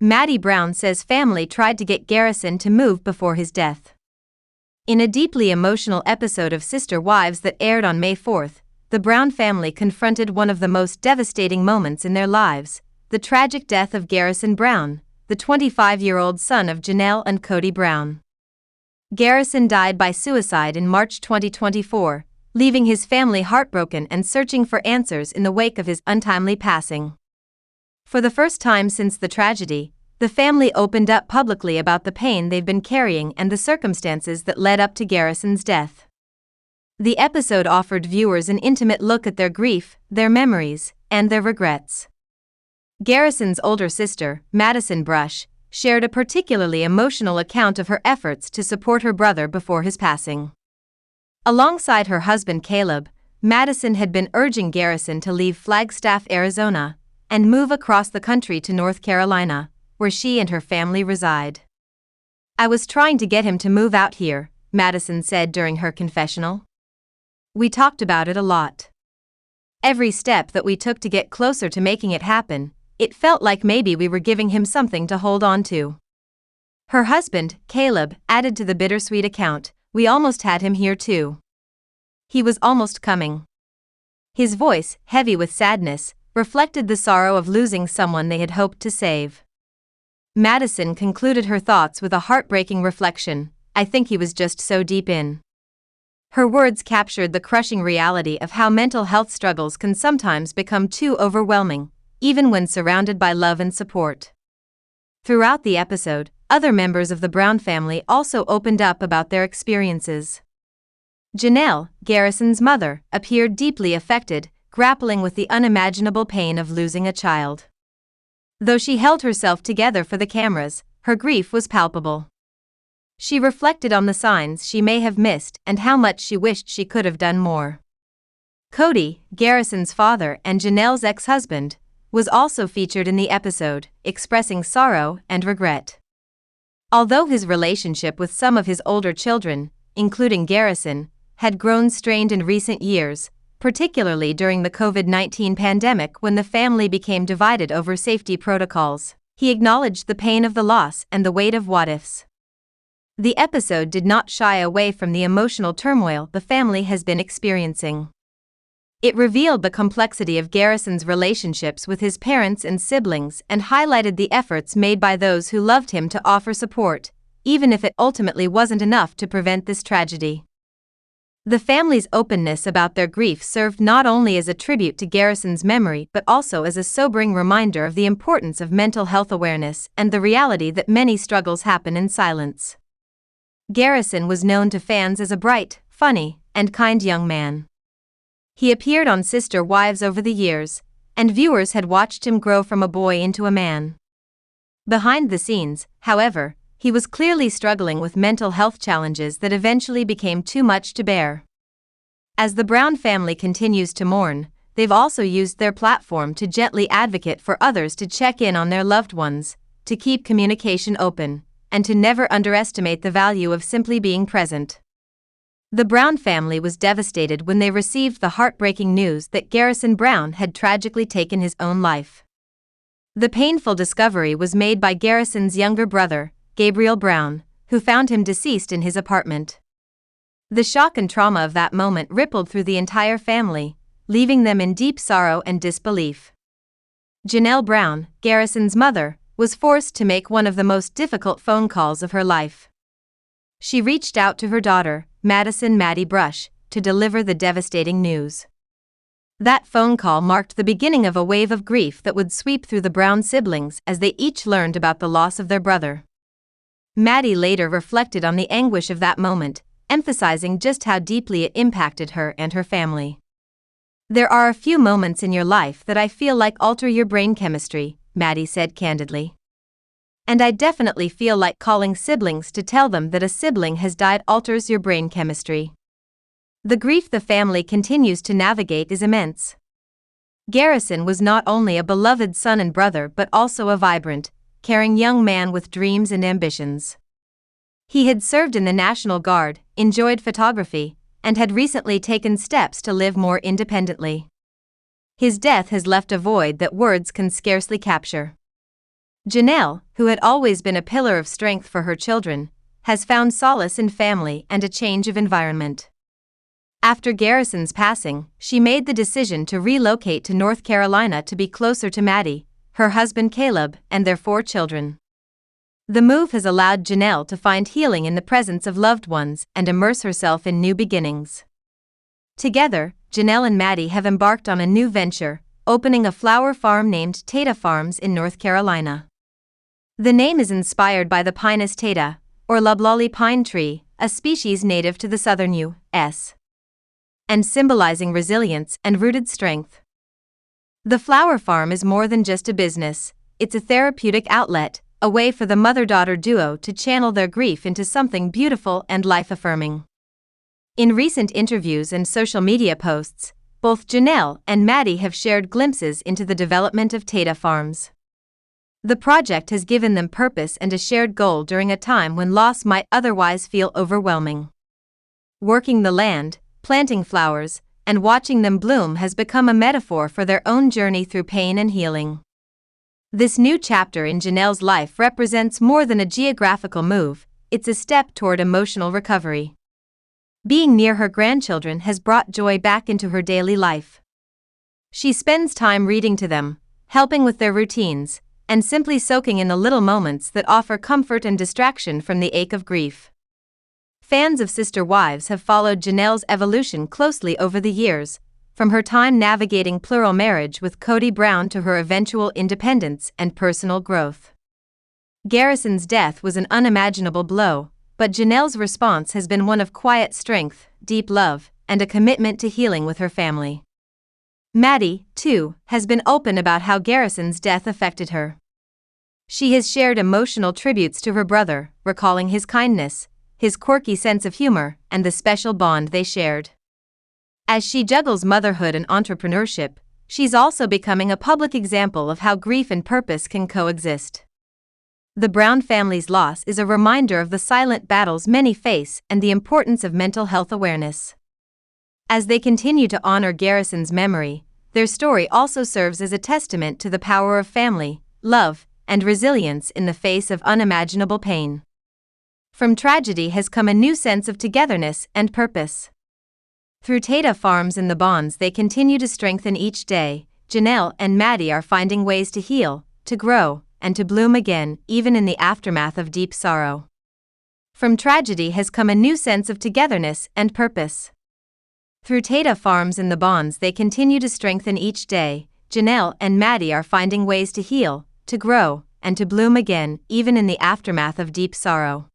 Maddie Brown says family tried to get Garrison to move before his death. In a deeply emotional episode of Sister Wives that aired on May 4th, the Brown family confronted one of the most devastating moments in their lives, the tragic death of Garrison Brown, the 25-year-old son of Janelle and Kody Brown. Garrison died by suicide in March 2024, leaving his family heartbroken and searching for answers in the wake of his untimely passing. For the first time since the tragedy, the family opened up publicly about the pain they've been carrying and the circumstances that led up to Garrison's death. The episode offered viewers an intimate look at their grief, their memories, and their regrets. Garrison's older sister, Madison Brush, shared a particularly emotional account of her efforts to support her brother before his passing. Alongside her husband Caleb, Madison had been urging Garrison to leave Flagstaff, Arizona, and move across the country to North Carolina, where she and her family reside. "I was trying to get him to move out here," Madison said during her confessional. "We talked about it a lot. Every step that we took to get closer to making it happen, it felt like maybe we were giving him something to hold on to." Her husband, Caleb, added to the bittersweet account, "We almost had him here too. He was almost coming." His voice, heavy with sadness, reflected the sorrow of losing someone they had hoped to save. Madison concluded her thoughts with a heartbreaking reflection, "I think he was just so deep in." Her words captured the crushing reality of how mental health struggles can sometimes become too overwhelming, even when surrounded by love and support. Throughout the episode, other members of the Brown family also opened up about their experiences. Janelle, Garrison's mother, appeared deeply affected, grappling with the unimaginable pain of losing a child. Though she held herself together for the cameras, her grief was palpable. She reflected on the signs she may have missed and how much she wished she could have done more. Kody, Garrison's father and Janelle's ex-husband, was also featured in the episode, expressing sorrow and regret. Although his relationship with some of his older children, including Garrison, had grown strained in recent years, particularly during the COVID-19 pandemic when the family became divided over safety protocols, he acknowledged the pain of the loss and the weight of what-ifs. The episode did not shy away from the emotional turmoil the family has been experiencing. It revealed the complexity of Garrison's relationships with his parents and siblings and highlighted the efforts made by those who loved him to offer support, even if it ultimately wasn't enough to prevent this tragedy. The family's openness about their grief served not only as a tribute to Garrison's memory but also as a sobering reminder of the importance of mental health awareness and the reality that many struggles happen in silence. Garrison was known to fans as a bright, funny, and kind young man. He appeared on Sister Wives over the years, and viewers had watched him grow from a boy into a man. Behind the scenes, however, he was clearly struggling with mental health challenges that eventually became too much to bear. As the Brown family continues to mourn, they've also used their platform to gently advocate for others to check in on their loved ones, to keep communication open, and to never underestimate the value of simply being present. The Brown family was devastated when they received the heartbreaking news that Garrison Brown had tragically taken his own life. The painful discovery was made by Garrison's younger brother, Gabriel Brown, who found him deceased in his apartment. The shock and trauma of that moment rippled through the entire family, leaving them in deep sorrow and disbelief. Janelle Brown, Garrison's mother, was forced to make one of the most difficult phone calls of her life. She reached out to her daughter, Madison Brush, to deliver the devastating news. That phone call marked the beginning of a wave of grief that would sweep through the Brown siblings as they each learned about the loss of their brother. Maddie later reflected on the anguish of that moment, emphasizing just how deeply it impacted her and her family. "There are a few moments in your life that I feel like alter your brain chemistry," Maddie said candidly. "And I definitely feel like calling siblings to tell them that a sibling has died alters your brain chemistry." The grief the family continues to navigate is immense. Garrison was not only a beloved son and brother but also a vibrant, caring young man with dreams and ambitions. He had served in the National Guard, enjoyed photography, and had recently taken steps to live more independently. His death has left a void that words can scarcely capture. Janelle, who had always been a pillar of strength for her children, has found solace in family and a change of environment. After Garrison's passing, she made the decision to relocate to North Carolina to be closer to Maddie, her husband Caleb, and their 4 children. The move has allowed Janelle to find healing in the presence of loved ones and immerse herself in new beginnings. Together, Janelle and Maddie have embarked on a new venture, opening a flower farm named Tata Farms in North Carolina. The name is inspired by the Pinus tata, or loblolly pine tree, a species native to the southern U.S. and symbolizing resilience and rooted strength. The flower farm is more than just a business, it's a therapeutic outlet, a way for the mother-daughter duo to channel their grief into something beautiful and life-affirming. In recent interviews and social media posts, both Janelle and Maddie have shared glimpses into the development of Tata Farms. The project has given them purpose and a shared goal during a time when loss might otherwise feel overwhelming. Working the land, planting flowers, and watching them bloom has become a metaphor for their own journey through pain and healing. This new chapter in Janelle's life represents more than a geographical move, it's a step toward emotional recovery. Being near her grandchildren has brought joy back into her daily life. She spends time reading to them, helping with their routines, and simply soaking in the little moments that offer comfort and distraction from the ache of grief. Fans of Sister Wives have followed Janelle's evolution closely over the years, from her time navigating plural marriage with Kody Brown to her eventual independence and personal growth. Garrison's death was an unimaginable blow, but Janelle's response has been one of quiet strength, deep love, and a commitment to healing with her family. Maddie, too, has been open about how Garrison's death affected her. She has shared emotional tributes to her brother, recalling his kindness, his quirky sense of humor, and the special bond they shared. As she juggles motherhood and entrepreneurship, she's also becoming a public example of how grief and purpose can coexist. The Brown family's loss is a reminder of the silent battles many face and the importance of mental health awareness. As they continue to honor Garrison's memory, their story also serves as a testament to the power of family, love, and resilience in the face of unimaginable pain. From tragedy has come a new sense of togetherness and purpose. Through Tata Farms and the bonds they continue to strengthen each day, Janelle and Maddie are finding ways to heal, to grow, and to bloom again, even in the aftermath of deep sorrow. From tragedy has come a new sense of togetherness and purpose. Through Tata Farms and the bonds they continue to strengthen each day, Janelle and Maddie are finding ways to heal, to grow, and to bloom again, even in the aftermath of deep sorrow.